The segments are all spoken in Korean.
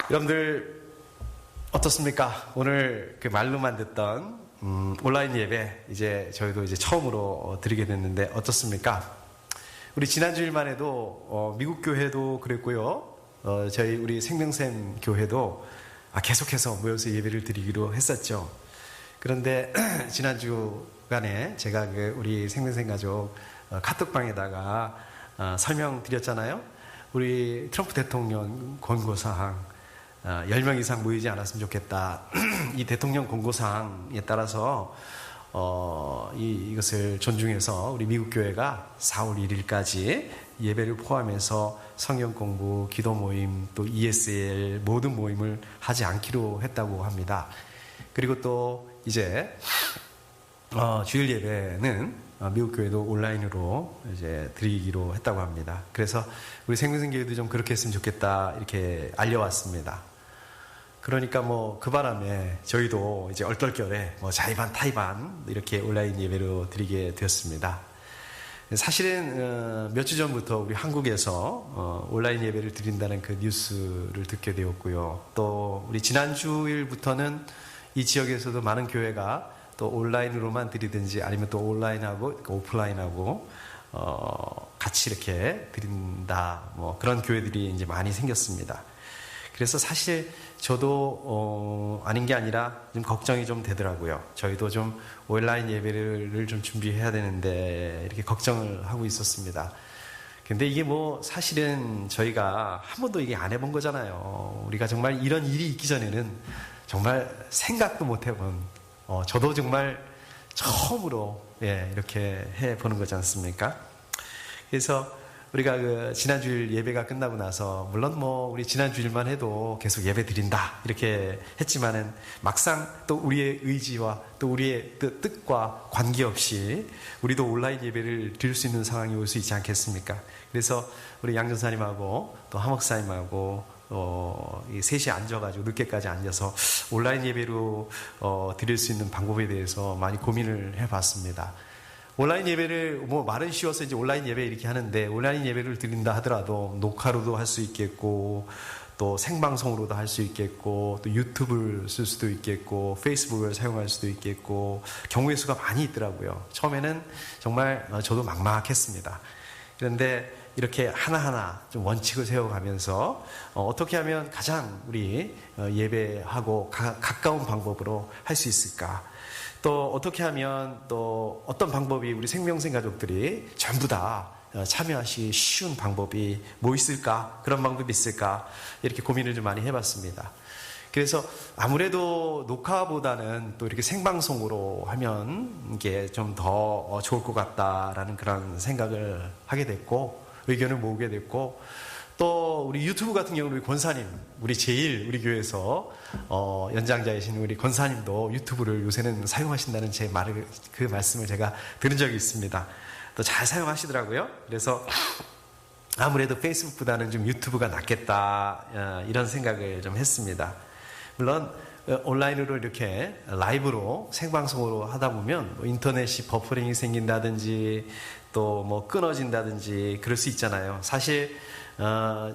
여러분들 어떻습니까? 오늘 그 말로만 듣던 온라인 예배 이제 저희도 이제 처음으로 드리게 됐는데 어떻습니까? 우리 지난 주일만 해도 미국 교회도 그랬고요. 저희 우리 생명샘 교회도 계속해서 모여서 예배를 드리기로 했었죠. 그런데 지난 주간에 제가 우리 생명샘 가족 카톡방에다가 설명드렸잖아요. 우리 트럼프 대통령 권고사항 10명 이상 모이지 않았으면 좋겠다. 이 대통령 권고사항에 따라서 이것을 존중해서 우리 미국 교회가 4월 1일까지 예배를 포함해서 성경 공부, 기도 모임, 또 ESL 모든 모임을 하지 않기로 했다고 합니다. 그리고 또 이제 주일 예배는 미국 교회도 온라인으로 이제 드리기로 했다고 합니다. 그래서 우리 생명샘 교회도 좀 그렇게 했으면 좋겠다 이렇게 알려왔습니다. 그러니까 그 바람에 저희도 이제 얼떨결에 자의반 타의반 이렇게 온라인 예배로 드리게 되었습니다. 사실은 몇 주 전부터 우리 한국에서 온라인 예배를 드린다는 그 뉴스를 듣게 되었고요. 또 우리 지난 주일부터는 이 지역에서도 많은 교회가 또 온라인으로만 드리든지 아니면 또 온라인하고 오프라인하고 같이 이렇게 드린다 그런 교회들이 이제 많이 생겼습니다. 그래서 사실 저도 아닌 게 아니라 좀 걱정이 좀 되더라고요. 저희도 좀 온라인 예배를 좀 준비해야 되는데 이렇게 걱정을 하고 있었습니다. 근데 이게 사실은 저희가 한 번도 이게 안 해본 거잖아요. 우리가 정말 이런 일이 있기 전에는 정말 생각도 못 해본 저도 정말 처음으로 이렇게 해보는 거지 않습니까? 그래서 우리가 지난주일 예배가 끝나고 나서 물론 우리 지난주일만 해도 계속 예배 드린다 이렇게 했지만은 막상 또 우리의 의지와 또 우리의 뜻과 관계없이 우리도 온라인 예배를 드릴 수 있는 상황이 올 수 있지 않겠습니까? 그래서 우리 양 전사님하고 또 하 목사님하고 이 셋이 앉아가지고 늦게까지 앉아서 온라인 예배로 드릴 수 있는 방법에 대해서 많이 고민을 해봤습니다. 온라인 예배를 말은 쉬워서 이제 온라인 예배 이렇게 하는데 온라인 예배를 드린다 하더라도 녹화로도 할 수 있겠고 또 생방송으로도 할 수 있겠고 또 유튜브를 쓸 수도 있겠고 페이스북을 사용할 수도 있겠고 경우의 수가 많이 있더라고요. 처음에는 정말 저도 막막했습니다. 그런데 이렇게 하나하나 좀 원칙을 세워가면서 어떻게 하면 가장 우리 예배하고 가까운 방법으로 할 수 있을까? 또 어떻게 하면 또 어떤 방법이 우리 생명샘 가족들이 전부 다 참여하시기 쉬운 방법이 있을까? 그런 방법이 있을까? 이렇게 고민을 좀 많이 해봤습니다. 그래서 아무래도 녹화보다는 또 이렇게 생방송으로 하면 이게 좀 더 좋을 것 같다라는 그런 생각을 하게 됐고 의견을 모으게 됐고 또 우리 유튜브 같은 경우는 우리 권사님 우리 우리 교회에서 연장자이신 우리 권사님도 유튜브를 요새는 사용하신다는 그 말씀을 제가 들은 적이 있습니다. 또 잘 사용하시더라고요. 그래서 아무래도 페이스북보다는 좀 유튜브가 낫겠다 이런 생각을 좀 했습니다. 물론 온라인으로 이렇게 라이브로 생방송으로 하다 보면 인터넷이 버퍼링이 생긴다든지 또 끊어진다든지 그럴 수 있잖아요. 사실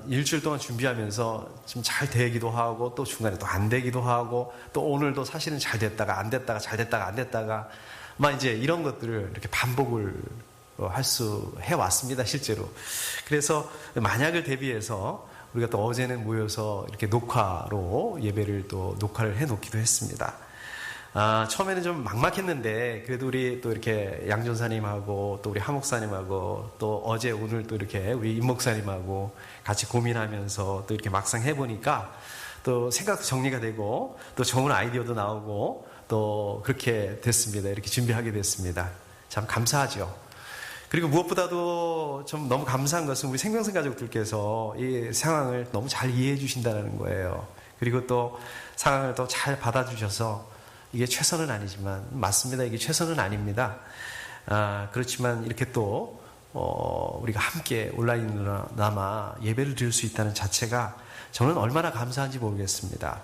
일주일 동안 준비하면서 좀 잘 되기도 하고 또 중간에 또 안 되기도 하고 또 오늘도 사실은 잘 됐다가 안 됐다가 잘 됐다가 안 됐다가 이제 이런 것들을 이렇게 반복을 해왔습니다, 실제로. 그래서 만약을 대비해서 우리가 또 어제는 모여서 이렇게 녹화로 예배를 또 녹화를 해놓기도 했습니다. 처음에는 좀 막막했는데 그래도 우리 또 이렇게 양 전사님하고 또 우리 하 목사님하고 또 어제 오늘 또 이렇게 우리 임 목사님하고 같이 고민하면서 또 이렇게 막상 해보니까 또 생각도 정리가 되고 또 좋은 아이디어도 나오고 또 그렇게 됐습니다. 이렇게 준비하게 됐습니다. 참 감사하죠. 그리고 무엇보다도 좀 너무 감사한 것은 우리 생명샘 가족들께서 이 상황을 너무 잘 이해해 주신다는 거예요. 그리고 또 상황을 또 잘 받아주셔서 이게 최선은 아니지만 맞습니다. 이게 최선은 아닙니다. 그렇지만 이렇게 또 우리가 함께 온라인으로나마 예배를 드릴 수 있다는 자체가 저는 얼마나 감사한지 모르겠습니다.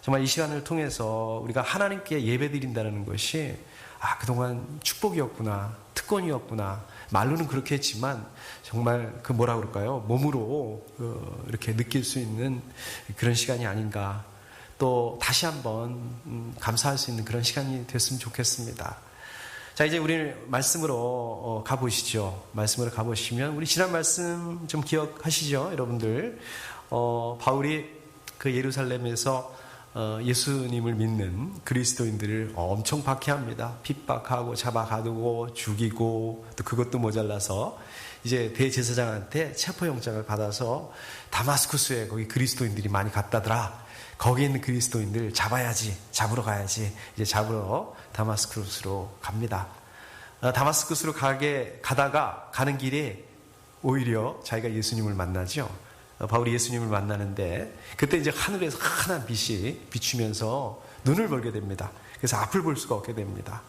정말 이 시간을 통해서 우리가 하나님께 예배 드린다는 것이 그동안 축복이었구나, 특권이었구나, 말로는 그렇게 했지만 정말 그 뭐라 그럴까요? 몸으로 이렇게 느낄 수 있는 그런 시간이 아닌가. 또 다시 한번 감사할 수 있는 그런 시간이 됐으면 좋겠습니다. 자, 이제 우리 말씀으로 가보시죠. 말씀으로 가보시면 우리 지난 말씀 좀 기억하시죠, 여러분들? 바울이 그 예루살렘에서 예수님을 믿는 그리스도인들을 엄청 박해합니다. 핍박하고 잡아가두고 죽이고, 또 그것도 모자라서 이제 대제사장한테 체포영장을 받아서 다마스쿠스에 거기 그리스도인들이 많이 갔다더라. 거기 있는 그리스도인들 잡으러 가야지. 이제 잡으러 다마스쿠스로 갑니다. 다마스쿠스로 가는 길에 오히려 자기가 예수님을 만나죠. 바울이 예수님을 만나는데 그때 이제 하늘에서 환한 빛이 비추면서 눈을 벌게 됩니다. 그래서 앞을 볼 수가 없게 됩니다.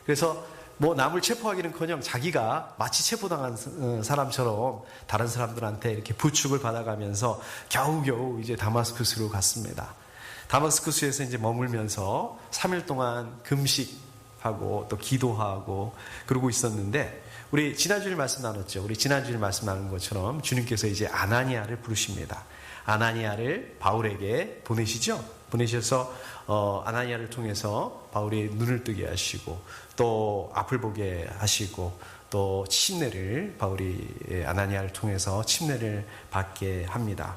그래서 뭐 남을 체포하기는커녕 자기가 마치 체포당한 사람처럼 다른 사람들한테 이렇게 부축을 받아가면서 겨우겨우 이제 다마스쿠스로 갔습니다. 다마스쿠스에서 이제 머물면서 3일 동안 금식하고 또 기도하고 그러고 있었는데, 우리 지난주에 말씀 나눴죠. 우리 지난주에 말씀 나눈 것처럼 주님께서 이제 아나니아를 부르십니다. 아나니아를 바울에게 보내셔서 아나니아를 통해서 바울이 눈을 뜨게 하시고 또 앞을 보게 하시고 또 침례를 바울이 아나니아를 통해서 침례를 받게 합니다.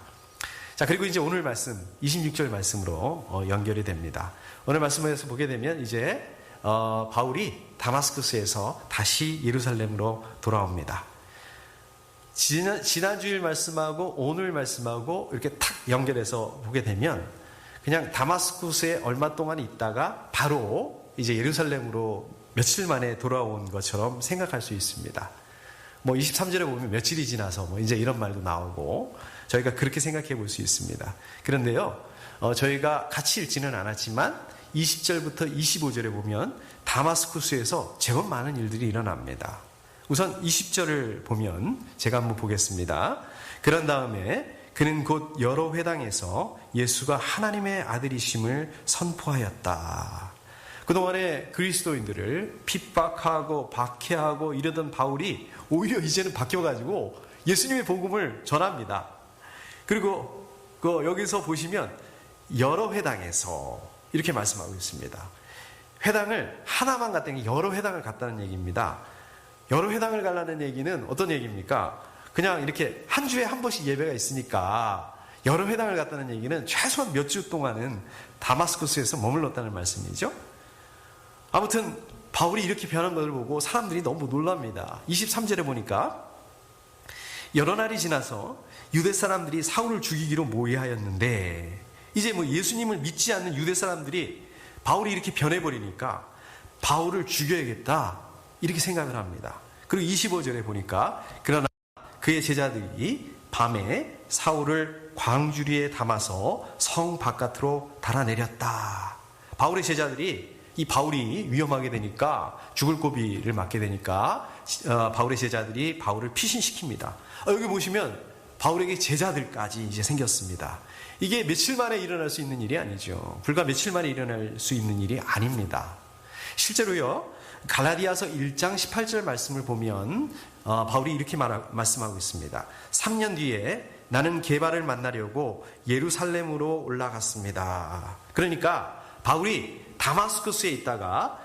자, 그리고 이제 오늘 말씀 26절 말씀으로 연결이 됩니다. 오늘 말씀에서 보게 되면 이제 바울이 다마스쿠스에서 다시 예루살렘으로 돌아옵니다. 지난주일 말씀하고 오늘 말씀하고 이렇게 탁 연결해서 보게 되면 그냥 다마스쿠스에 얼마 동안 있다가 바로 이제 예루살렘으로 며칠 만에 돌아온 것처럼 생각할 수 있습니다. 뭐 23절에 보면 며칠이 지나서 뭐 이제 이런 말도 나오고 저희가 그렇게 생각해 볼 수 있습니다. 그런데요, 저희가 같이 읽지는 않았지만 20절부터 25절에 보면 다마스쿠스에서 제법 많은 일들이 일어납니다. 우선 20절을 보면 제가 한번 보겠습니다. 그런 다음에 그는 곧 여러 회당에서 예수가 하나님의 아들이심을 선포하였다. 그동안에 그리스도인들을 핍박하고 박해하고 이러던 바울이 오히려 이제는 바뀌어가지고 예수님의 복음을 전합니다. 그리고 여기서 보시면 여러 회당에서 이렇게 말씀하고 있습니다. 회당을 하나만 갔다는 게 여러 회당을 갔다는 얘기입니다. 여러 회당을 가려는 얘기는 어떤 얘기입니까? 그냥 이렇게 한 주에 한 번씩 예배가 있으니까 여러 회당을 갔다는 얘기는 최소한 몇 주 동안은 다마스쿠스에서 머물렀다는 말씀이죠. 아무튼 바울이 이렇게 변한 것을 보고 사람들이 너무 놀랍니다. 23절에 보니까 여러 날이 지나서 유대 사람들이 사울을 죽이기로 모의하였는데, 이제 뭐 예수님을 믿지 않는 유대 사람들이 바울이 이렇게 변해버리니까 바울을 죽여야겠다 이렇게 생각을 합니다. 그리고 25절에 보니까 그러나 그의 제자들이 밤에 사울을 광주리에 담아서 성 바깥으로 달아내렸다. 바울의 제자들이 이 바울이 위험하게 되니까 죽을 고비를 맞게 되니까 바울의 제자들이 바울을 피신시킵니다. 여기 보시면 바울에게 제자들까지 이제 생겼습니다. 이게 며칠 만에 일어날 수 있는 일이 아니죠. 불과 며칠 만에 일어날 수 있는 일이 아닙니다. 실제로요, 갈라디아서 1장 18절 말씀을 보면 바울이 이렇게 말씀하고 있습니다. 3년 뒤에 나는 게바를 만나려고 예루살렘으로 올라갔습니다. 그러니까 바울이 다마스쿠스에 있다가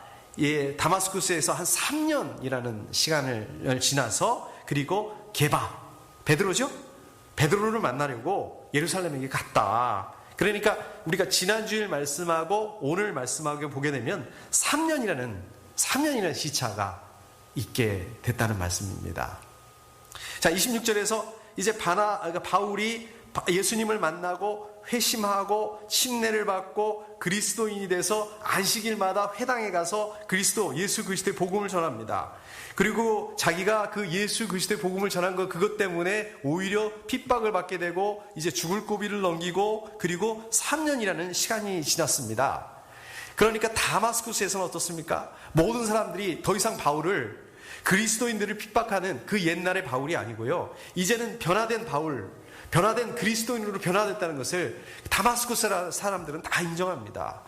다마스쿠스에서 한 3년이라는 시간을 지나서 그리고 게바, 베드로죠? 베드로를 만나려고 예루살렘에 갔다. 그러니까 우리가 지난주일 말씀하고 오늘 말씀하고 보게 되면 3년이라는 시차가 있게 됐다는 말씀입니다. 자, 26절에서 이제 바울이 예수님을 만나고 회심하고 침례를 받고 그리스도인이 돼서 안식일마다 회당에 가서 예수 그리스도의 복음을 전합니다. 그리고 자기가 그 예수 그리스도의 복음을 전한 그것 때문에 오히려 핍박을 받게 되고 이제 죽을 고비를 넘기고 그리고 3년이라는 시간이 지났습니다. 그러니까 다마스쿠스에서는 어떻습니까? 모든 사람들이 더 이상 바울을 그리스도인들을 핍박하는 그 옛날의 바울이 아니고요. 이제는 변화된 바울, 변화된 그리스도인으로 변화됐다는 것을 다마스쿠스 사람들은 다 인정합니다.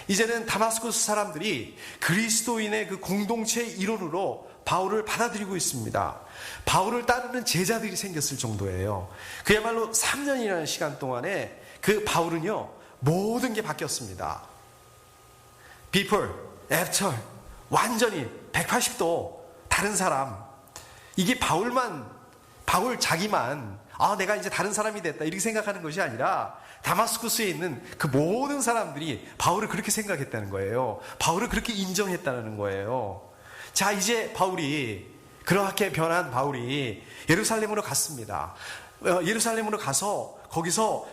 이제는 다마스쿠스 사람들이 그리스도인의 그 공동체의 일원으로 바울을 받아들이고 있습니다. 바울을 따르는 제자들이 생겼을 정도예요. 그야말로 3년이라는 시간 동안에 그 바울은요, 모든 게 바뀌었습니다. Before, After, 완전히 180도 다른 사람. 이게 바울 자기만 내가 이제 다른 사람이 됐다 이렇게 생각하는 것이 아니라 다마스쿠스에 있는 그 모든 사람들이 바울을 그렇게 생각했다는 거예요. 바울을 그렇게 인정했다는 거예요. 자, 이제 그렇게 변한 바울이 예루살렘으로 갔습니다. 예루살렘으로 가서 거기서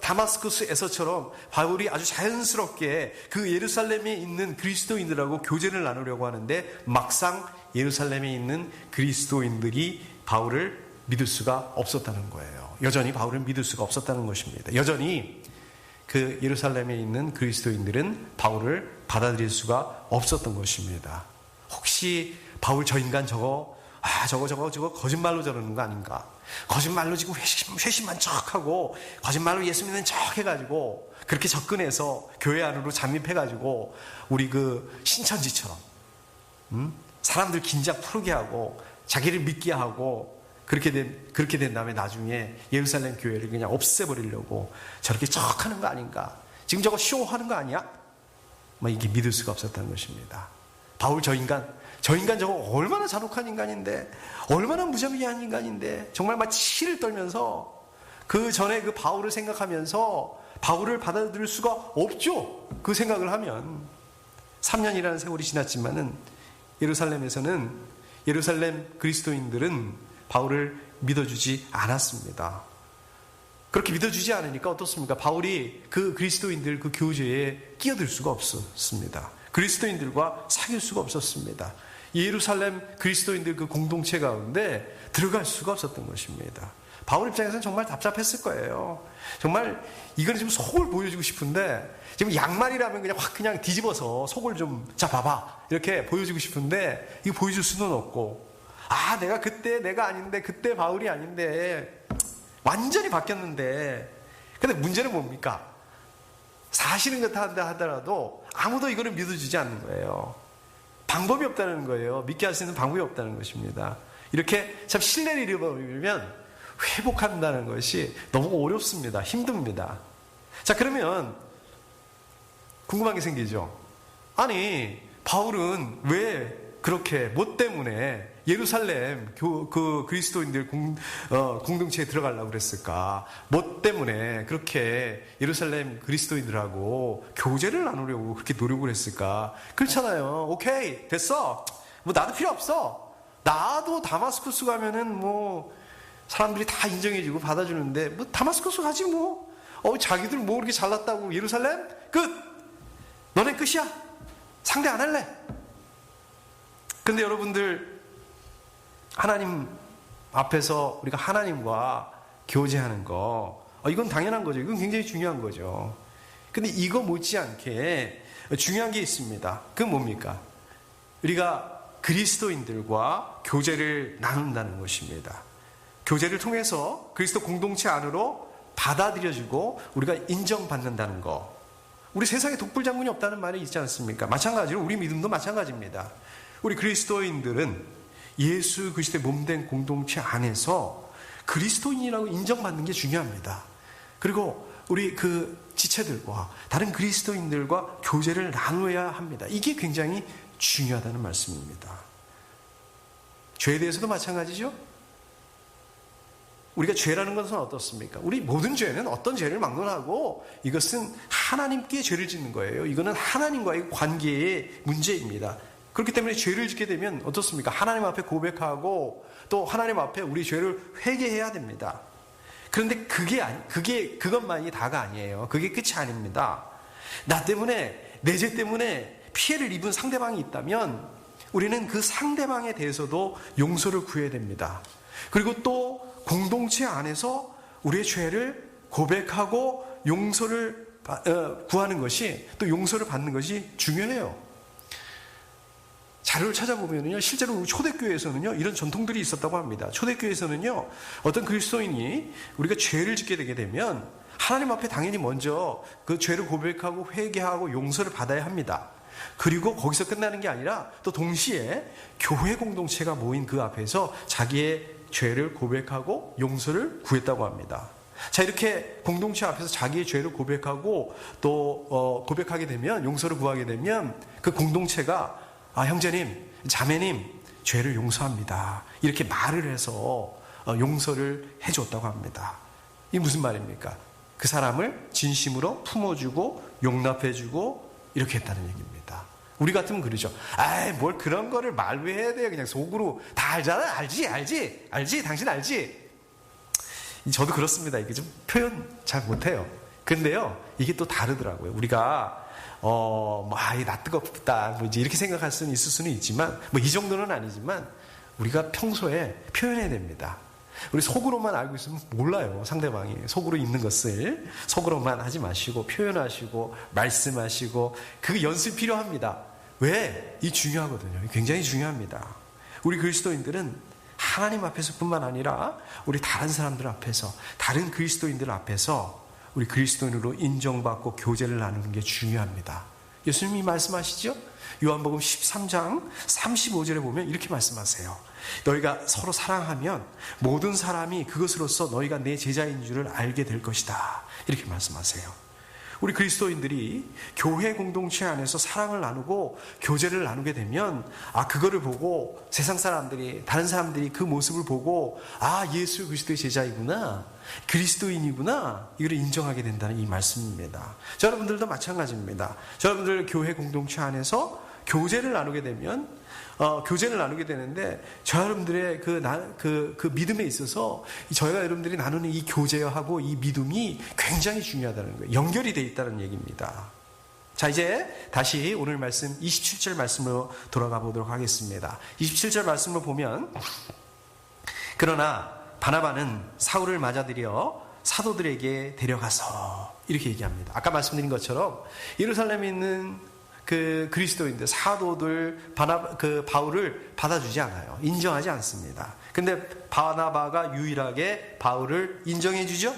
다마스쿠스에서처럼 바울이 아주 자연스럽게 그 예루살렘에 있는 그리스도인들하고 교제를 나누려고 하는데 막상 예루살렘에 있는 그리스도인들이 바울을 믿을 수가 없었다는 거예요. 여전히 바울을 믿을 수가 없었다는 것입니다. 여전히 그 예루살렘에 있는 그리스도인들은 바울을 받아들일 수가 없었던 것입니다. 혹시 바울 저 인간 저거 거짓말로 저러는 거 아닌가? 거짓말로 지금 회심한 척하고 거짓말로 예수 믿는 척 해가지고 그렇게 접근해서 교회 안으로 잠입해가지고 우리 그 신천지처럼 사람들 긴장 풀게 하고 자기를 믿게 하고 그렇게 된 다음에 나중에 예루살렘 교회를 그냥 없애버리려고 저렇게 척하는 거 아닌가? 지금 저거 쇼하는 거 아니야? 이게 믿을 수가 없었다는 것입니다. 바울 저 인간 저거 얼마나 잔혹한 인간인데, 얼마나 무자비한 인간인데, 정말 막 치를 떨면서 그 전에 그 바울을 생각하면서 바울을 받아들일 수가 없죠. 그 생각을 하면 3년이라는 세월이 지났지만은 예루살렘 그리스도인들은 바울을 믿어주지 않았습니다. 그렇게 믿어주지 않으니까 어떻습니까? 바울이 그 그리스도인들 그 교제에 끼어들 수가 없었습니다. 그리스도인들과 사귈 수가 없었습니다. 예루살렘 그리스도인들 그 공동체 가운데 들어갈 수가 없었던 것입니다. 바울 입장에서는 정말 답답했을 거예요. 정말 이건 지금 속을 보여주고 싶은데, 지금 양말이라면 그냥 확 그냥 뒤집어서 속을 좀, 자 봐봐 이렇게 보여주고 싶은데 이거 보여줄 수는 없고, 내가 그때 내가 아닌데, 그때 바울이 아닌데 완전히 바뀌었는데. 근데 문제는 뭡니까? 사실은 그렇다 하더라도 아무도 이거를 믿어주지 않는 거예요. 방법이 없다는 거예요. 믿게 할 수 있는 방법이 없다는 것입니다. 이렇게 참 신뢰를 잃어버리면 회복한다는 것이 너무 어렵습니다. 힘듭니다. 자, 그러면 궁금한 게 생기죠. 아니, 바울은 왜 그렇게 뭐 때문에 예루살렘 그 그리스도인들 공동체에 들어가려고 그랬을까? 뭐 때문에 그렇게 예루살렘 그리스도인들하고 교제를 나누려고 그렇게 노력을 했을까? 그렇잖아요. 오케이, 됐어. 나도 필요 없어. 나도 다마스쿠스 가면은 사람들이 다 인정해주고 받아주는데 다마스쿠스 가지 뭐. 자기들 그렇게 잘났다고 예루살렘? 끝. 너네 끝이야. 상대 안 할래. 근데 여러분들, 하나님 앞에서 우리가 하나님과 교제하는 거, 이건 당연한 거죠. 이건 굉장히 중요한 거죠. 근데 이거 못지않게 중요한 게 있습니다. 그건 뭡니까? 우리가 그리스도인들과 교제를 나눈다는 것입니다. 교제를 통해서 그리스도 공동체 안으로 받아들여지고 우리가 인정받는다는 거. 우리 세상에 독불장군이 없다는 말이 있지 않습니까? 마찬가지로 우리 믿음도 마찬가지입니다. 우리 그리스도인들은 예수 그리스도의 몸된 공동체 안에서 그리스도인이라고 인정받는 게 중요합니다. 그리고 우리 그 지체들과 다른 그리스도인들과 교제를 나누어야 합니다. 이게 굉장히 중요하다는 말씀입니다. 죄에 대해서도 마찬가지죠. 우리가 죄라는 것은 어떻습니까? 우리 모든 죄는 어떤 죄를 막론하고 이것은 하나님께 죄를 짓는 거예요. 이거는 하나님과의 관계의 문제입니다. 그렇기 때문에 죄를 짓게 되면 어떻습니까? 하나님 앞에 고백하고 또 하나님 앞에 우리 죄를 회개해야 됩니다. 그런데 그것만이 다가 아니에요. 그게 끝이 아닙니다. 나 때문에, 내 죄 때문에 피해를 입은 상대방이 있다면 우리는 그 상대방에 대해서도 용서를 구해야 됩니다. 그리고 또 공동체 안에서 우리의 죄를 고백하고 용서를 구하는 것이, 또 용서를 받는 것이 중요해요. 자료를 찾아보면요, 실제로 초대교회에서는요, 이런 전통들이 있었다고 합니다. 초대교회에서는요, 어떤 그리스도인이 우리가 죄를 짓게 되게 되면 하나님 앞에 당연히 먼저 그 죄를 고백하고 회개하고 용서를 받아야 합니다. 그리고 거기서 끝나는 게 아니라 또 동시에 교회 공동체가 모인 그 앞에서 자기의 죄를 고백하고 용서를 구했다고 합니다. 자, 이렇게 공동체 앞에서 자기의 죄를 고백하고 또 고백하게 되면, 용서를 구하게 되면 그 공동체가 형제님, 자매님, 죄를 용서합니다, 이렇게 말을 해서 용서를 해줬다고 합니다. 이게 무슨 말입니까? 그 사람을 진심으로 품어주고 용납해주고 이렇게 했다는 얘기입니다. 우리 같으면 그러죠. 뭘 그런 거를 말로 해야 돼요. 그냥 속으로 다 알잖아. 알지, 당신 알지. 저도 그렇습니다. 이게 좀 표현 잘 못해요. 근데요, 이게 또 다르더라고요. 우리가 나 뜨겁다, 이제 이렇게 생각할 수는 있을 수는 있지만, 이 정도는 아니지만, 우리가 평소에 표현해야 됩니다. 우리 속으로만 알고 있으면 몰라요. 상대방이 속으로 있는 것을 속으로만 하지 마시고 표현하시고 말씀하시고, 그 연습이 필요합니다. 왜? 이 중요하거든요. 굉장히 중요합니다. 우리 그리스도인들은 하나님 앞에서뿐만 아니라 우리 다른 사람들 앞에서, 다른 그리스도인들 앞에서 우리 그리스도인으로 인정받고 교제를 나누는 게 중요합니다. 예수님이 말씀하시죠? 요한복음 13장 35절에 보면 이렇게 말씀하세요. 너희가 서로 사랑하면 모든 사람이 그것으로써 너희가 내 제자인 줄을 알게 될 것이다, 이렇게 말씀하세요. 우리 그리스도인들이 교회 공동체 안에서 사랑을 나누고 교제를 나누게 되면, 그거를 보고 세상 사람들이, 다른 사람들이 그 모습을 보고 예수 그리스도의 제자이구나, 그리스도인이구나, 이걸 인정하게 된다는 이 말씀입니다. 여러분들도 마찬가지입니다. 여러분들 교회 공동체 안에서 교제를 나누게 되면, 교제를 나누게 되는데, 여러분들의 그 믿음에 있어서 저희가 여러분들이 나누는 이 교제하고 이 믿음이 굉장히 중요하다는 거예요. 연결이 되어 있다는 얘기입니다. 자, 이제 다시 오늘 말씀 27절 말씀으로 돌아가 보도록 하겠습니다. 27절 말씀으로 보면, 그러나 바나바는 사울을 맞아들여 사도들에게 데려가서, 이렇게 얘기합니다. 아까 말씀드린 것처럼 예루살렘에 있는 그 그리스도인들, 사도들, 바울을 받아주지 않아요. 인정하지 않습니다. 근데 바나바가 유일하게 바울을 인정해주죠?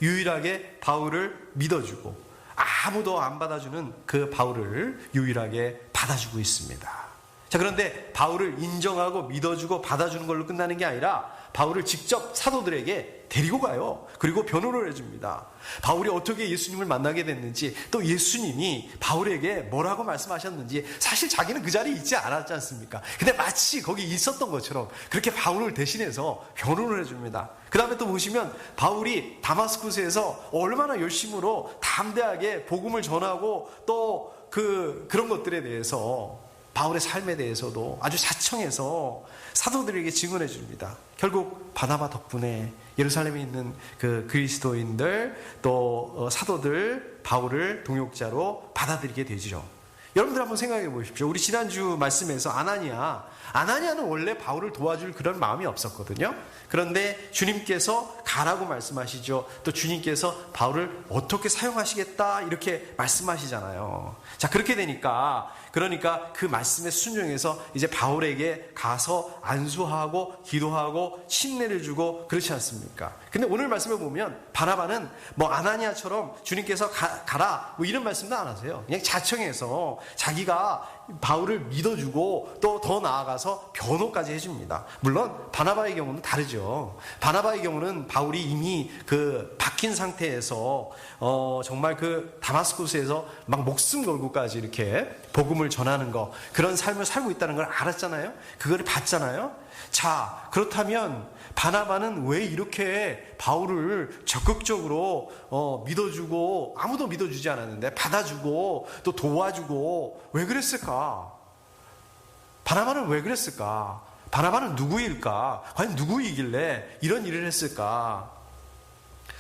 유일하게 바울을 믿어주고, 아무도 안 받아주는 그 바울을 유일하게 받아주고 있습니다. 자, 그런데 바울을 인정하고 믿어주고 받아주는 걸로 끝나는 게 아니라 바울을 직접 사도들에게 데리고 가요. 그리고 변호를 해줍니다. 바울이 어떻게 예수님을 만나게 됐는지, 또 예수님이 바울에게 뭐라고 말씀하셨는지, 사실 자기는 그 자리에 있지 않았지 않습니까? 근데 마치 거기 있었던 것처럼 그렇게 바울을 대신해서 변호를 해줍니다. 그 다음에 또 보시면 바울이 다마스쿠스에서 얼마나 열심으로 담대하게 복음을 전하고, 또 그런 것들에 대해서, 바울의 삶에 대해서도 아주 자청해서 사도들에게 증언해 줍니다. 결국 바나바 덕분에 예루살렘에 있는 그 그리스도인들, 또 사도들 바울을 동역자로 받아들이게 되죠. 여러분들 한번 생각해 보십시오. 우리 지난주 말씀에서 아나니아는 원래 바울을 도와줄 그런 마음이 없었거든요. 그런데 주님께서 가라고 말씀하시죠. 또 주님께서 바울을 어떻게 사용하시겠다, 이렇게 말씀하시잖아요. 자, 그렇게 되니까, 그러니까 그 말씀에 순종해서 이제 바울에게 가서 안수하고 기도하고 침례를 주고, 그렇지 않습니까? 근데 오늘 말씀을 보면 바나바는 아나니아처럼 주님께서 가라, 이런 말씀도 안 하세요. 그냥 자청해서 자기가 바울을 믿어주고, 또 더 나아가서 변호까지 해줍니다. 물론 바나바의 경우는 다르죠. 바나바의 경우는 바울이 이미 박힌 상태에서 정말 다마스쿠스에서 막 목숨 걸고까지 이렇게 복음을 전하는 거, 그런 삶을 살고 있다는 걸 알았잖아요. 그걸 봤잖아요. 자, 그렇다면 바나바는 왜 이렇게 바울을 적극적으로 믿어주고, 아무도 믿어주지 않았는데 받아주고 또 도와주고, 왜 그랬을까? 바나바는 왜 그랬을까? 바나바는 누구일까? 과연 누구이길래 이런 일을 했을까?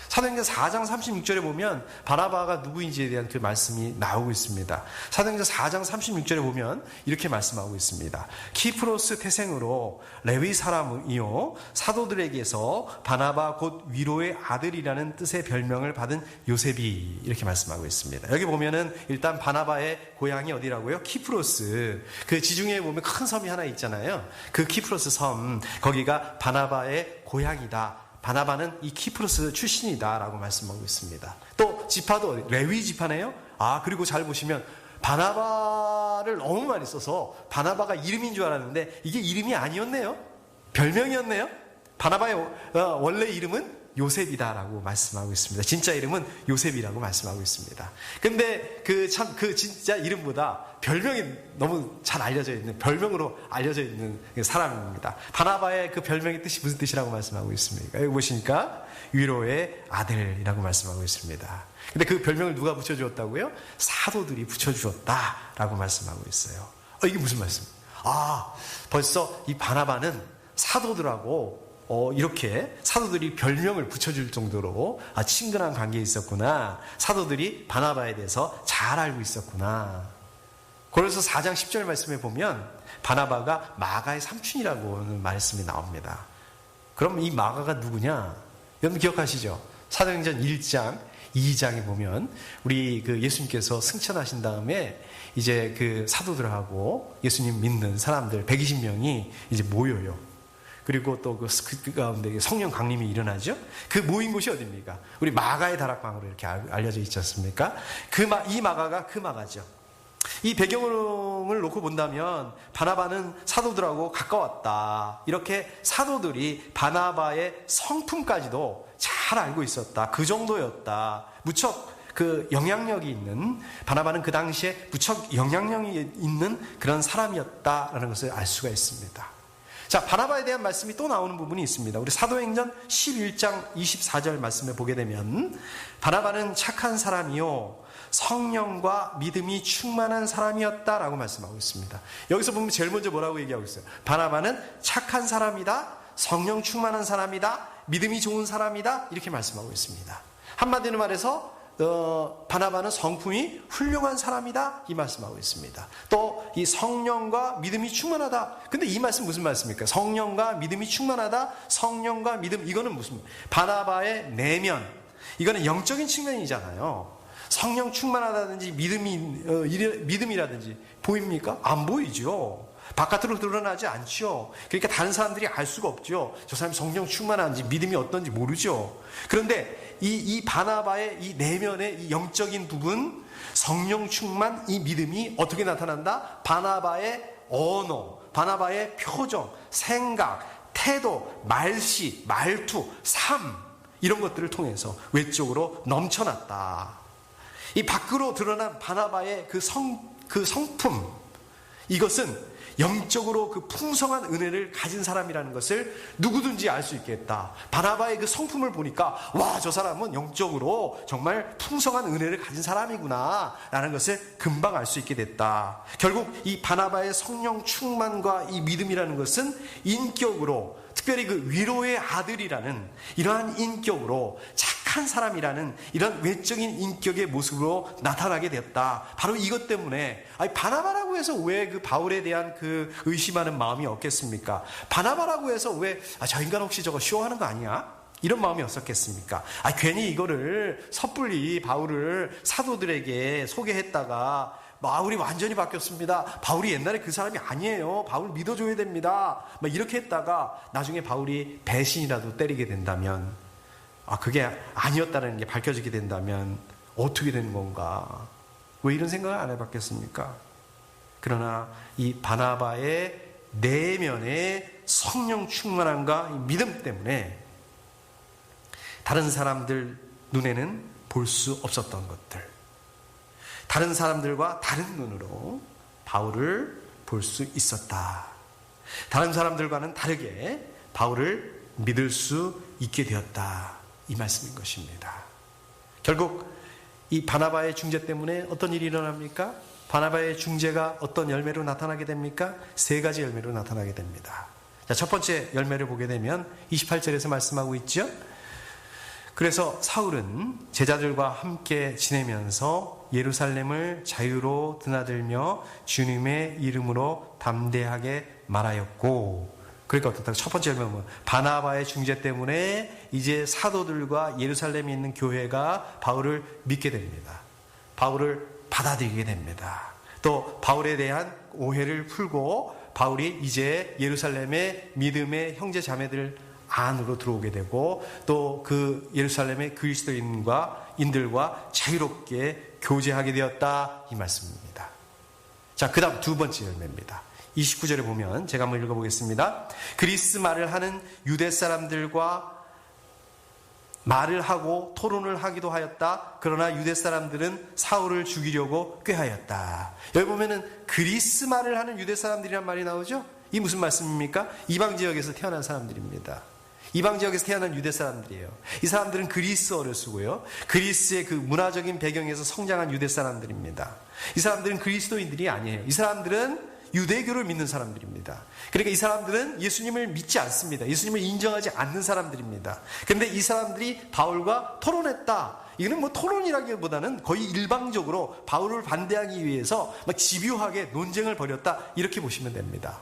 사도행전 4장 36절에 보면 바나바가 누구인지에 대한 그 말씀이 나오고 있습니다. 사도행전 4장 36절에 보면 이렇게 말씀하고 있습니다. 키프로스 태생으로 레위 사람이요 사도들에게서 바나바 곧 위로의 아들이라는 뜻의 별명을 받은 요셉이, 이렇게 말씀하고 있습니다. 여기 보면은 일단 바나바의 고향이 어디라고요? 키프로스. 그 지중해에 보면 큰 섬이 하나 있잖아요. 그 키프로스 섬, 거기가 바나바의 고향이다. 바나바는 이 키프로스 출신이다 라고 말씀하고 있습니다. 또 지파도 레위 지파네요. 그리고 잘 보시면 바나바를 너무 많이 써서 바나바가 이름인 줄 알았는데 이게 이름이 아니었네요. 별명이었네요. 바나바의 원래 이름은 요셉이다라고 말씀하고 있습니다. 진짜 이름은 요셉이라고 말씀하고 있습니다. 근데 그 진짜 이름보다 별명이 너무 잘 알려져 있는, 별명으로 알려져 있는 사람입니다. 바나바의 그 별명의 뜻이 무슨 뜻이라고 말씀하고 있습니까? 여기 보시니까 위로의 아들이라고 말씀하고 있습니다. 근데 그 별명을 누가 붙여주었다고요? 사도들이 붙여주었다라고 말씀하고 있어요. 이게 무슨 말씀? 벌써 이 바나바는 사도들하고 이렇게 사도들이 별명을 붙여줄 정도로 친근한 관계에 있었구나. 사도들이 바나바에 대해서 잘 알고 있었구나. 그래서 4장 10절 말씀에 보면 바나바가 마가의 삼촌이라고 하는 말씀이 나옵니다. 그럼 이 마가가 누구냐? 여러분 기억하시죠? 사도행전 1장, 2장에 보면 우리 그 예수님께서 승천하신 다음에 이제 그 사도들하고 예수님 믿는 사람들 120명이 이제 모여요. 그리고 또 그 가운데 성령 강림이 일어나죠. 그 모인 곳이 어디입니까? 우리 마가의 다락방으로 이렇게 알려져 있지 않습니까? 이 마가가 그 마가죠. 이 배경을 놓고 본다면 바나바는 사도들하고 가까웠다. 이렇게 사도들이 바나바의 성품까지도 잘 알고 있었다. 그 정도였다. 무척 그 영향력이 있는, 바나바는 그 당시에 무척 영향력이 있는 그런 사람이었다라는 것을 알 수가 있습니다. 자, 바나바에 대한 말씀이 또 나오는 부분이 있습니다. 우리 사도행전 11장 24절 말씀에 보게 되면 바나바는 착한 사람이요 성령과 믿음이 충만한 사람이었다라고 말씀하고 있습니다. 여기서 보면 제일 먼저 뭐라고 얘기하고 있어요? 바나바는 착한 사람이다, 성령 충만한 사람이다, 믿음이 좋은 사람이다, 이렇게 말씀하고 있습니다. 한마디로 말해서 바나바는 성품이 훌륭한 사람이다, 이 말씀하고 있습니다. 또 이 성령과 믿음이 충만하다. 근데 이 말씀 무슨 말씀입니까? 성령과 믿음이 충만하다, 성령과 믿음, 이거는 무슨, 바나바의 내면, 이거는 영적인 측면이잖아요. 성령 충만하다든지 믿음이라든지 보입니까? 안 보이죠. 바깥으로 드러나지 않죠. 그러니까 다른 사람들이 알 수가 없죠. 저 사람이 성령 충만한지 믿음이 어떤지 모르죠. 그런데 이 바나바의 이 내면의 이 영적인 부분, 성령 충만, 이 믿음이 어떻게 나타난다? 바나바의 언어, 바나바의 표정, 생각, 태도, 말씨, 말투, 삶, 이런 것들을 통해서 외적으로 넘쳐났다. 이 밖으로 드러난 바나바의 그 성품, 이것은 영적으로 그 풍성한 은혜를 가진 사람이라는 것을 누구든지 알 수 있겠다. 바나바의 그 성품을 보니까 와, 저 사람은 영적으로 정말 풍성한 은혜를 가진 사람이구나 라는 것을 금방 알 수 있게 됐다. 결국 이 바나바의 성령 충만과 이 믿음이라는 것은 인격으로, 특별히 그 위로의 아들이라는 이러한 인격으로 착한 사람이라는 이런 외적인 인격의 모습으로 나타나게 됐다. 바로 이것 때문에 바나바라고 해서 왜 그 바울에 대한 그 의심하는 마음이 없겠습니까? 바나바라고 해서 왜 저 인간 혹시 저거 쇼하는 거 아니야? 이런 마음이 없었겠습니까? 괜히 이거를 섣불리 바울을 사도들에게 소개했다가 바울이 완전히 바뀌었습니다. 바울이 옛날에 그 사람이 아니에요. 바울 믿어줘야 됩니다. 이렇게 했다가 나중에 바울이 배신이라도 때리게 된다면, 그게 아니었다는 게 밝혀지게 된다면 어떻게 되는 건가? 왜 이런 생각을 안 해봤겠습니까? 그러나 이 바나바의 내면의 성령 충만함과 믿음 때문에 다른 사람들 눈에는 볼 수 없었던 것들, 다른 사람들과 다른 눈으로 바울을 볼 수 있었다. 다른 사람들과는 다르게 바울을 믿을 수 있게 되었다. 이 말씀인 것입니다. 결국 이 바나바의 중재 때문에 어떤 일이 일어납니까? 바나바의 중재가 어떤 열매로 나타나게 됩니까? 3가지 열매로 나타나게 됩니다. 자, 첫 번째 열매를 보게 되면 28절에서 말씀하고 있죠. 그래서 사울은 제자들과 함께 지내면서 예루살렘을 자유로 드나들며 주님의 이름으로 담대하게 말하였고, 그러니까 어떻다? 첫 번째 열매는 바나바의 중재 때문에 이제 사도들과 예루살렘에 있는 교회가 바울을 믿게 됩니다. 바울을 받아들이게 됩니다. 또 바울에 대한 오해를 풀고 바울이 이제 예루살렘의 믿음의 형제 자매들 안으로 들어오게 되고 또 그 예루살렘의 그리스도인들과 자유롭게 교제하게 되었다, 이 말씀입니다. 자, 그 다음 두 번째 열매입니다. 29절에 보면 제가 한번 읽어보겠습니다. 그리스 말을 하는 유대 사람들과 말을 하고 토론을 하기도 하였다. 그러나 유대 사람들은 사울을 죽이려고 꾀하였다. 여기 보면은 그리스 말을 하는 유대 사람들이란 말이 나오죠. 이 무슨 말씀입니까? 이방 지역에서 태어난 사람들입니다. 이방 지역에서 태어난 유대 사람들이에요. 이 사람들은 그리스어를 쓰고요. 그리스의 그 문화적인 배경에서 성장한 유대 사람들입니다. 이 사람들은 그리스도인들이 아니에요. 이 사람들은 유대교를 믿는 사람들입니다. 그러니까 이 사람들은 예수님을 믿지 않습니다. 예수님을 인정하지 않는 사람들입니다. 그런데 이 사람들이 바울과 토론했다. 이거는 뭐 토론이라기보다는 거의 일방적으로 바울을 반대하기 위해서 막 집요하게 논쟁을 벌였다. 이렇게 보시면 됩니다.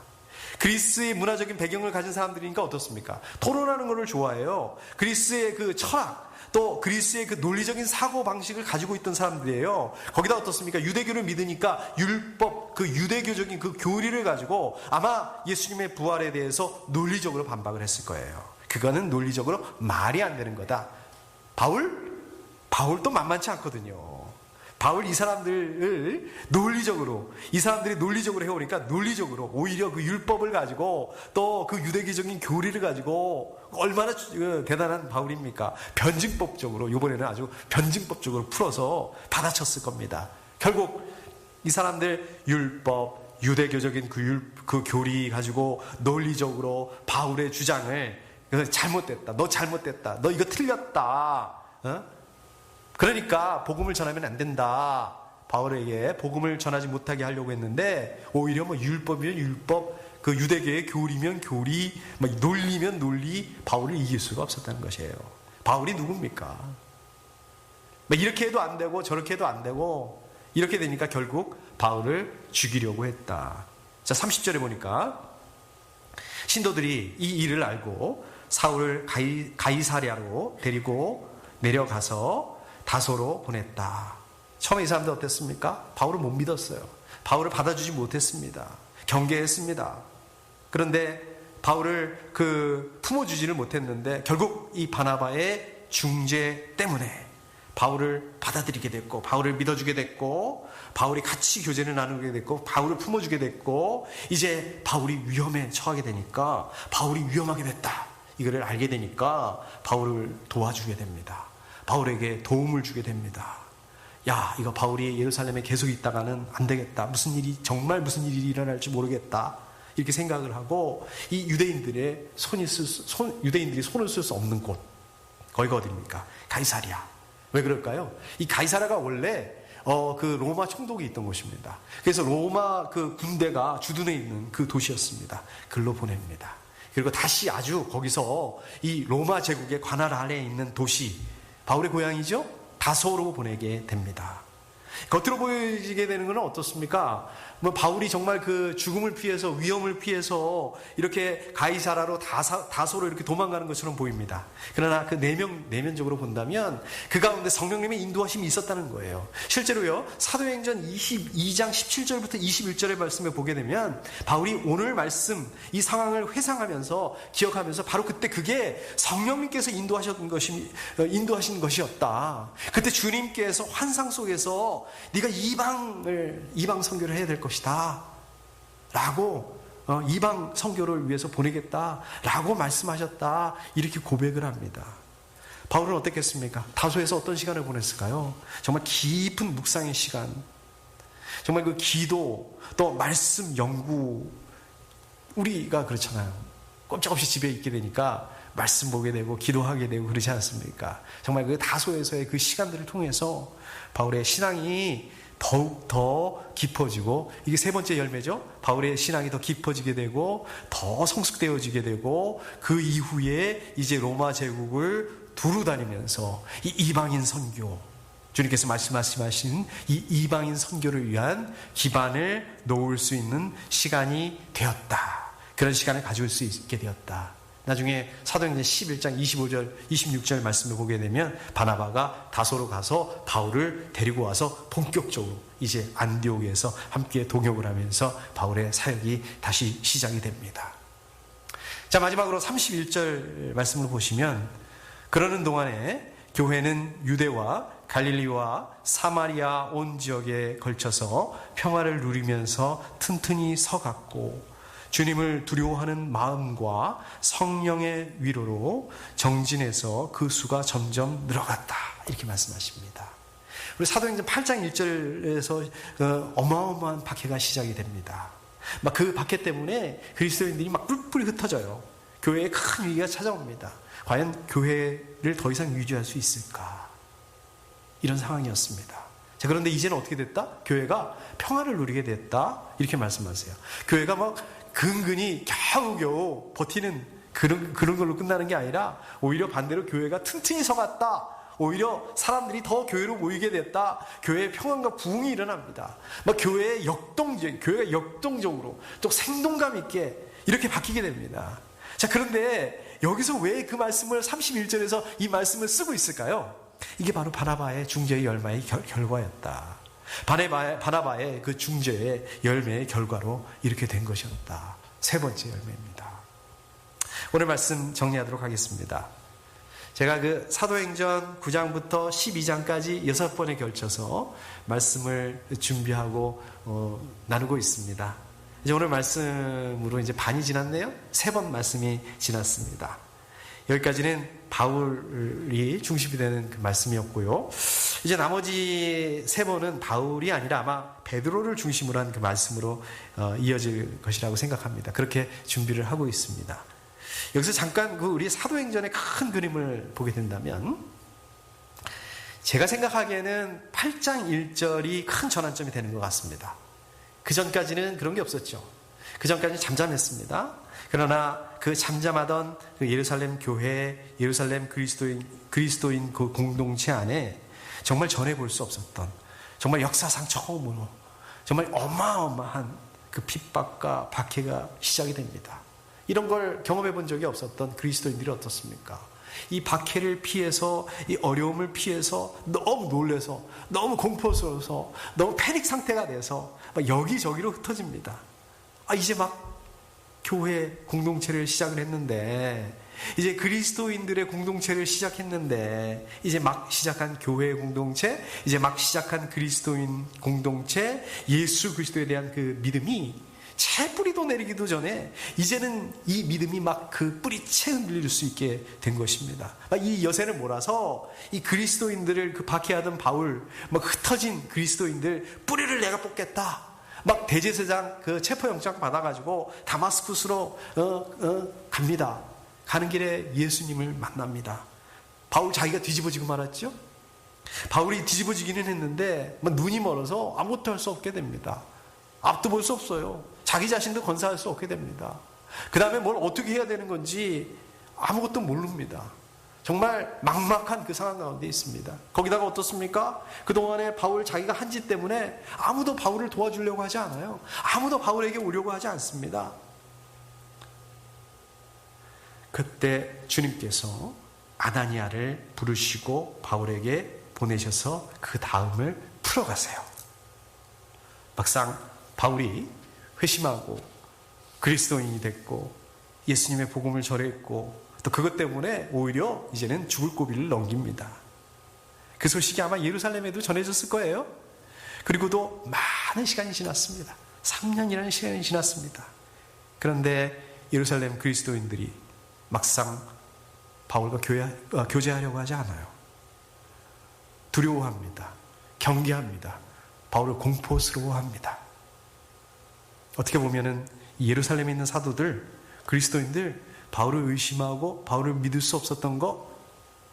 그리스의 문화적인 배경을 가진 사람들이니까 어떻습니까? 토론하는 것을 좋아해요. 그리스의 그 철학, 또 그리스의 그 논리적인 사고 방식을 가지고 있던 사람들이에요. 거기다 어떻습니까? 유대교를 믿으니까 율법, 그 유대교적인 그 교리를 가지고 아마 예수님의 부활에 대해서 논리적으로 반박을 했을 거예요. 그거는 논리적으로 말이 안 되는 거다. 바울도 만만치 않거든요. 바울 이 사람들을 이 사람들이 논리적으로 해오니까 논리적으로 오히려 그 율법을 가지고 또 그 유대교적인 교리를 가지고 얼마나 대단한 바울입니까? 변증법적으로, 이번에는 아주 변증법적으로 풀어서 받아쳤을 겁니다. 결국 이 사람들 율법, 유대교적인 그 교리 가지고 논리적으로 바울의 주장을 잘못됐다. 너 잘못됐다. 너 이거 틀렸다. 그러니까 복음을 전하면 안 된다. 바울에게 복음을 전하지 못하게 하려고 했는데 오히려 뭐 율법이면 율법, 그 유대교의 교리면 교리, 막 논리면 논리, 바울을 이길 수가 없었다는 것이에요. 바울이 누굽니까? 막 이렇게 해도 안 되고 저렇게 해도 안 되고 이렇게 되니까 결국 바울을 죽이려고 했다. 자, 30절에 보니까 신도들이 이 일을 알고 사울을 가이사랴로 데리고 내려가서 다소로 보냈다. 처음에 이 사람들 어땠습니까? 바울을 못 믿었어요. 바울을 받아주지 못했습니다. 경계했습니다. 그런데 바울을 품어주지를 못했는데 결국 이 바나바의 중재 때문에 바울을 받아들이게 됐고, 바울을 믿어주게 됐고, 바울이 같이 교제를 나누게 됐고, 바울을 품어주게 됐고, 이제 바울이 위험에 처하게 되니까 바울이 위험하게 됐다. 이거를 알게 되니까 바울을 도와주게 됩니다. 바울에게 도움을 주게 됩니다. 야, 이거 바울이 예루살렘에 계속 있다가는 안 되겠다. 정말 무슨 일이 일어날지 모르겠다. 이렇게 생각을 하고 이 유대인들이 손을 쓸 수 없는 곳. 거기가 어디입니까? 가이사랴. 왜 그럴까요? 이 가이사랴가 원래 그 로마 총독이 있던 곳입니다. 그래서 로마 그 군대가 주둔해 있는 그 도시였습니다. 글로 보냅니다. 그리고 다시 아주 거기서 이 로마 제국의 관할 아래에 있는 도시, 바울의 고향이죠? 다소로 보내게 됩니다. 겉으로 보여지게 되는 건 어떻습니까? 뭐 바울이 정말 그 죽음을 피해서, 위험을 피해서 이렇게 가이사라로 다소로 이렇게 도망가는 것처럼 보입니다. 그러나 그 내면적으로 본다면 그 가운데 성령님의 인도하심이 있었다는 거예요. 실제로요, 사도행전 22장 17절부터 21절의 말씀을 보게 되면 바울이 오늘 말씀, 이 상황을 회상하면서 기억하면서 바로 그때 그게 성령님께서 인도하신 것이었다. 그때 주님께서 환상 속에서 네가 이방 선교를 해야 될 것이다 라고, 이방 선교를 위해서 보내겠다 라고 말씀하셨다. 이렇게 고백을 합니다. 바울은 어땠겠습니까? 다소에서 어떤 시간을 보냈을까요? 정말 깊은 묵상의 시간, 정말 그 기도, 또 말씀 연구. 우리가 그렇잖아요. 꼼짝없이 집에 있게 되니까 말씀 보게 되고 기도하게 되고 그러지 않습니까? 정말 그 다소에서의 그 시간들을 통해서 바울의 신앙이 더욱 더 깊어지고, 이게 세 번째 열매죠. 바울의 신앙이 더 깊어지게 되고 더 성숙되어지게 되고, 그 이후에 이제 로마 제국을 두루 다니면서 이 이방인 선교, 주님께서 말씀하신 이 이방인 선교를 위한 기반을 놓을 수 있는 시간이 되었다. 그런 시간을 가질 수 있게 되었다. 나중에 사도행전 11장 25절 26절 말씀을 보게 되면 바나바가 다소로 가서 바울을 데리고 와서 본격적으로 이제 안디옥에서 함께 동역을 하면서 바울의 사역이 다시 시작이 됩니다. 자, 마지막으로 31절 말씀을 보시면, 그러는 동안에 교회는 유대와 갈릴리와 사마리아 온 지역에 걸쳐서 평화를 누리면서 튼튼히 서갔고 주님을 두려워하는 마음과 성령의 위로로 정진해서 그 수가 점점 늘어갔다. 이렇게 말씀하십니다. 우리 사도행전 8장 1절에서 어마어마한 박해가 시작이 됩니다. 막 그 박해 때문에 그리스도인들이 막 뿔뿔이 흩어져요. 교회에 큰 위기가 찾아옵니다. 과연 교회를 더 이상 유지할 수 있을까? 이런 상황이었습니다. 자, 그런데 이제는 어떻게 됐다? 교회가 평화를 누리게 됐다. 이렇게 말씀하세요. 교회가 막 근근히 겨우겨우 버티는 그런 걸로 끝나는 게 아니라 오히려 반대로 교회가 튼튼히 서갔다. 오히려 사람들이 더 교회로 모이게 됐다. 교회의 평안과 부흥이 일어납니다. 막 교회가 역동적으로 또 생동감 있게 이렇게 바뀌게 됩니다. 자, 그런데 여기서 왜 그 말씀을 31절에서 이 말씀을 쓰고 있을까요? 이게 바로 바나바의 중재의 열매의 결과였다. 바나바의 그 중재의 열매의 결과로 이렇게 된 것이었다. 세 번째 열매입니다. 오늘 말씀 정리하도록 하겠습니다. 제가 그 사도행전 9장부터 12장까지 6번에 걸쳐서 말씀을 준비하고 나누고 있습니다. 이제 오늘 말씀으로 이제 반이 지났네요. 3번 말씀이 지났습니다. 여기까지는 바울이 중심이 되는 그 말씀이었고요. 이제 나머지 3번은 바울이 아니라 아마 베드로를 중심으로 한 그 말씀으로 이어질 것이라고 생각합니다. 그렇게 준비를 하고 있습니다. 여기서 잠깐 그 우리 사도행전의 큰 그림을 보게 된다면 제가 생각하기에는 8장 1절이 큰 전환점이 되는 것 같습니다. 그 전까지는 그런 게 없었죠. 그 전까지는 잠잠했습니다. 그러나 그 잠잠하던 그 예루살렘 교회, 예루살렘 그리스도인 그 공동체 안에 정말 전해볼 수 없었던, 정말 역사상 처음으로 정말 어마어마한 그 핍박과 박해가 시작이 됩니다. 이런 걸 경험해 본 적이 없었던 그리스도인들이 어떻습니까? 이 박해를 피해서, 이 어려움을 피해서 너무 놀라서, 너무 공포스러워서, 너무 패닉 상태가 돼서 막 여기저기로 흩어집니다. 이제 막 교회 공동체를 시작을 했는데, 이제 그리스도인들의 공동체를 시작했는데, 이제 막 시작한 교회 공동체, 이제 막 시작한 그리스도인 공동체, 예수 그리스도에 대한 그 믿음이 채 뿌리도 내리기도 전에 이제는 이 믿음이 막 그 뿌리채 흔들릴 수 있게 된 것입니다. 이 여세를 몰아서 이 그리스도인들을 그 박해하던 바울, 막 흩어진 그리스도인들 뿌리를 내가 뽑겠다. 막 대제사장 그 체포영장 받아가지고 다마스쿠스로 갑니다. 가는 길에 예수님을 만납니다. 바울 자기가 뒤집어지고 말았죠. 바울이 뒤집어지기는 했는데 눈이 멀어서 아무것도 할 수 없게 됩니다. 앞도 볼 수 없어요. 자기 자신도 건사할 수 없게 됩니다. 그 다음에 뭘 어떻게 해야 되는 건지 아무것도 모릅니다. 정말 막막한 그 상황 가운데 있습니다. 거기다가 어떻습니까? 그동안에 바울 자기가 한 짓 때문에 아무도 바울을 도와주려고 하지 않아요. 아무도 바울에게 오려고 하지 않습니다. 그때 주님께서 아나니아를 부르시고 바울에게 보내셔서 그 다음을 풀어가세요. 막상 바울이 회심하고 그리스도인이 됐고 예수님의 복음을 전했고 또 그것 때문에 오히려 이제는 죽을 고비를 넘깁니다. 그 소식이 아마 예루살렘에도 전해졌을 거예요. 그리고도 많은 시간이 지났습니다. 3년이라는 시간이 지났습니다. 그런데 예루살렘 그리스도인들이 막상 바울과 교제하려고 하지 않아요. 두려워합니다. 경계합니다. 바울을 공포스러워합니다. 어떻게 보면은 예루살렘에 있는 사도들, 그리스도인들 바울을 의심하고 바울을 믿을 수 없었던 거,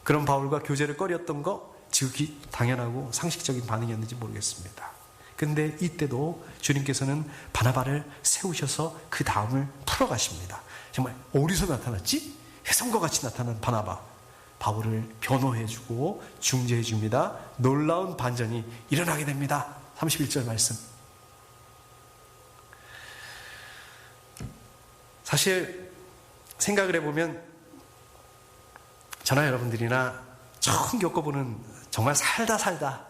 그런 바울과 교제를 꺼렸던 거 지극히 당연하고 상식적인 반응이었는지 모르겠습니다. 근데 이때도 주님께서는 바나바를 세우셔서 그 다음을 풀어가십니다. 정말 어디서 나타났지? 혜성과 같이 나타난 바나바, 바울을 변호해주고 중재해줍니다. 놀라운 반전이 일어나게 됩니다. 31절 말씀. 사실 생각을 해보면 저나 여러분들이나 처음 겪어보는, 정말 살다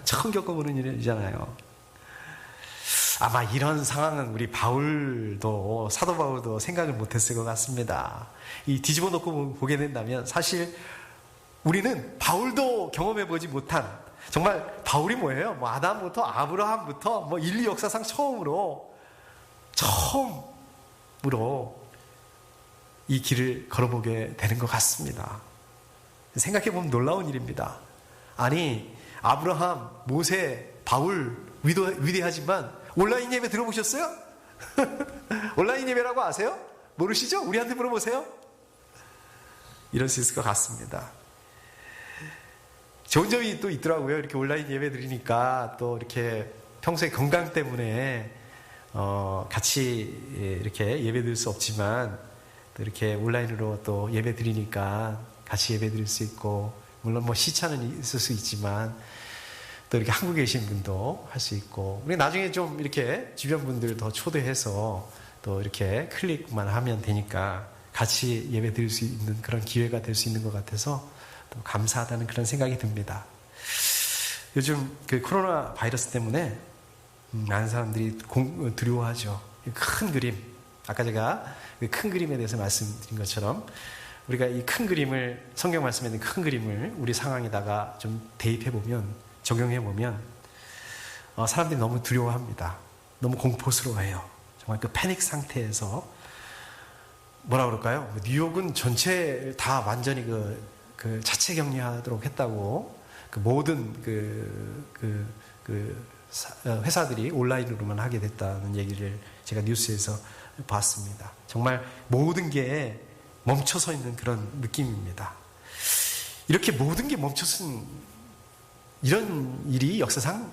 처음 겪어보는 일이잖아요. 아마 이런 상황은 우리 바울도, 사도 바울도 생각을 못했을 것 같습니다. 이 뒤집어 놓고 보게 된다면 사실 우리는 바울도 경험해보지 못한, 정말 바울이 뭐예요? 뭐 아담부터 아브라함부터 뭐 인류 역사상 처음으로 이 길을 걸어보게 되는 것 같습니다. 생각해보면 놀라운 일입니다. 아니, 아브라함, 모세, 바울 위대하지만 온라인 예배 들어보셨어요? 온라인 예배라고 아세요? 모르시죠? 우리한테 물어보세요. 이럴 수 있을 것 같습니다. 좋은 점이 또 있더라고요. 이렇게 온라인 예배 드리니까 또 이렇게 평소에 건강 때문에 같이 이렇게 예배 드릴 수 없지만 또 이렇게 온라인으로 또 예배 드리니까 같이 예배 드릴 수 있고, 물론 뭐 시차는 있을 수 있지만 또 이렇게 한국에 계신 분도 할 수 있고, 우리 나중에 좀 이렇게 주변 분들 더 초대해서 또 이렇게 클릭만 하면 되니까 같이 예배 드릴 수 있는 그런 기회가 될 수 있는 것 같아서 또 감사하다는 그런 생각이 듭니다. 요즘 그 코로나 바이러스 때문에 많은 사람들이 두려워하죠. 큰 그림, 아까 제가 큰 그림에 대해서 말씀드린 것처럼 우리가 이 큰 그림을, 성경 말씀에 있는 큰 그림을 우리 상황에다가 좀 대입해보면, 적용해보면 사람들이 너무 두려워합니다. 너무 공포스러워해요. 정말 그 패닉 상태에서 뭐라 그럴까요? 뉴욕은 전체 다 완전히 그 자체 격리하도록 했다고, 그 모든 회사들이 온라인으로만 하게 됐다는 얘기를 제가 뉴스에서 봤습니다. 정말 모든 게 멈춰서 있는 그런 느낌입니다. 이렇게 모든 게 멈춰선 이런 일이 역사상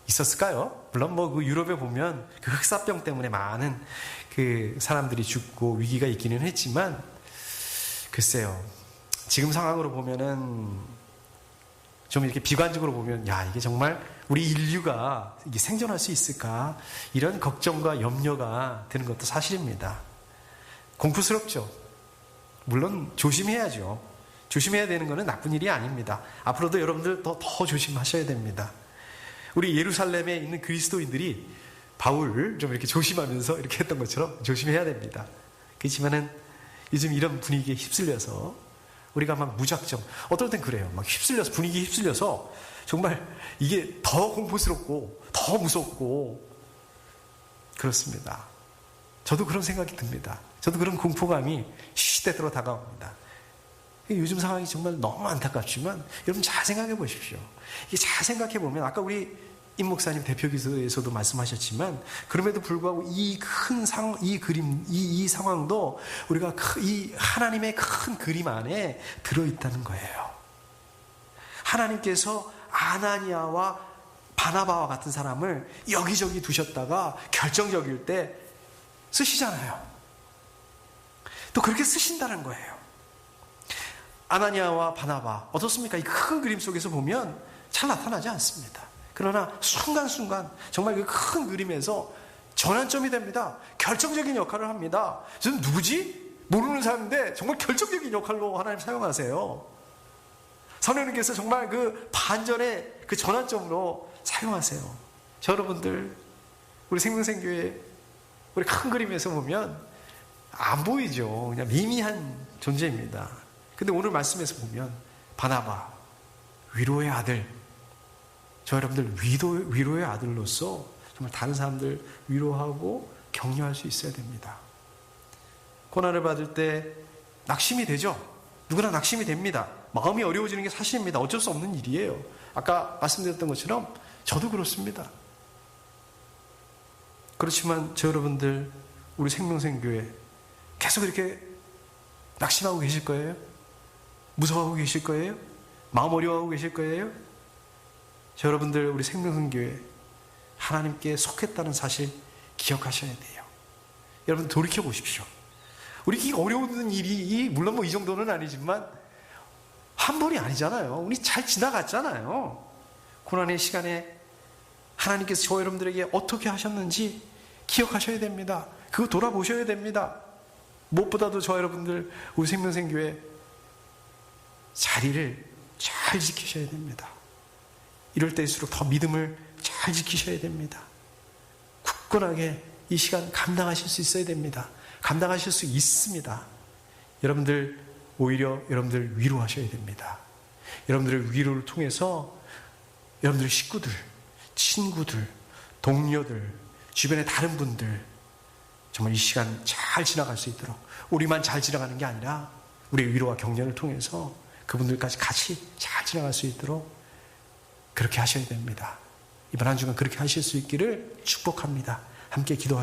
있었을까요? 물론 뭐 그 유럽에 보면 그 흑사병 때문에 많은 그 사람들이 죽고 위기가 있기는 했지만, 글쎄요, 지금 상황으로 보면은 좀 이렇게 비관적으로 보면, 야, 이게 정말 우리 인류가 이게 생존할 수 있을까? 이런 걱정과 염려가 드는 것도 사실입니다. 공포스럽죠. 물론 조심해야죠. 조심해야 되는 것은 나쁜 일이 아닙니다. 앞으로도 여러분들 더 조심하셔야 됩니다. 우리 예루살렘에 있는 그리스도인들이 바울을 좀 이렇게 조심하면서 이렇게 했던 것처럼 조심해야 됩니다. 그렇지만은 요즘 이런 분위기에 휩쓸려서 우리가 막 무작정, 어떨 땐 그래요. 막 분위기에 휩쓸려서 정말 이게 더 공포스럽고 더 무섭고 그렇습니다. 저도 그런 생각이 듭니다. 저도 그런 공포감이 시시때때로 다가옵니다. 요즘 상황이 정말 너무 안타깝지만 여러분 잘 생각해 보십시오. 이게 잘 생각해 보면, 아까 우리 임 목사님 대표기도에서도 말씀하셨지만, 그럼에도 불구하고 이 상황도 우리가 이 하나님의 큰 그림 안에 들어있다는 거예요. 하나님께서 아나니아와 바나바와 같은 사람을 여기저기 두셨다가 결정적일 때 쓰시잖아요. 또 그렇게 쓰신다는 거예요. 아나니아와 바나바 어떻습니까? 이 큰 그림 속에서 보면 잘 나타나지 않습니다. 그러나 순간순간 정말 그 큰 그림에서 전환점이 됩니다. 결정적인 역할을 합니다. 저는 누구지? 모르는 사람인데 정말 결정적인 역할로 하나님 사용하세요. 성령님께서 정말 그 반전의 그 전환점으로 사용하세요. 저 여러분들, 우리 생명생교회 우리 큰 그림에서 보면 안 보이죠. 그냥 미미한 존재입니다. 근데 오늘 말씀에서 보면 바나바, 위로의 아들, 저 여러분들 위로의 아들로서 정말 다른 사람들 위로하고 격려할 수 있어야 됩니다. 고난을 받을 때 낙심이 되죠. 누구나 낙심이 됩니다. 마음이 어려워지는 게 사실입니다. 어쩔 수 없는 일이에요. 아까 말씀드렸던 것처럼 저도 그렇습니다. 그렇지만 저 여러분들, 우리 생명생교회 계속 이렇게 낙심하고 계실 거예요? 무서워하고 계실 거예요? 마음 어려워하고 계실 거예요? 저 여러분들, 우리 생명생교회 하나님께 속했다는 사실 기억하셔야 돼요. 여러분 돌이켜 보십시오. 우리 이 어려운 일이 물론 뭐 이 정도는 아니지만 한 번이 아니잖아요. 우리 잘 지나갔잖아요. 고난의 시간에 하나님께서 저 여러분들에게 어떻게 하셨는지 기억하셔야 됩니다. 그거 돌아보셔야 됩니다. 무엇보다도 저 여러분들, 우리 생명생교회 자리를 잘 지키셔야 됩니다. 이럴 때일수록 더 믿음을 잘 지키셔야 됩니다. 굳건하게 이 시간 감당하실 수 있어야 됩니다. 감당하실 수 있습니다. 여러분들, 오히려 여러분들 위로하셔야 됩니다. 여러분들의 위로를 통해서 여러분들의 식구들, 친구들, 동료들, 주변의 다른 분들 정말 이 시간 잘 지나갈 수 있도록, 우리만 잘 지나가는 게 아니라 우리의 위로와 격려를 통해서 그분들까지 같이 잘 지나갈 수 있도록 그렇게 하셔야 됩니다. 이번 한 주간 그렇게 하실 수 있기를 축복합니다. 함께 기도하겠습니다.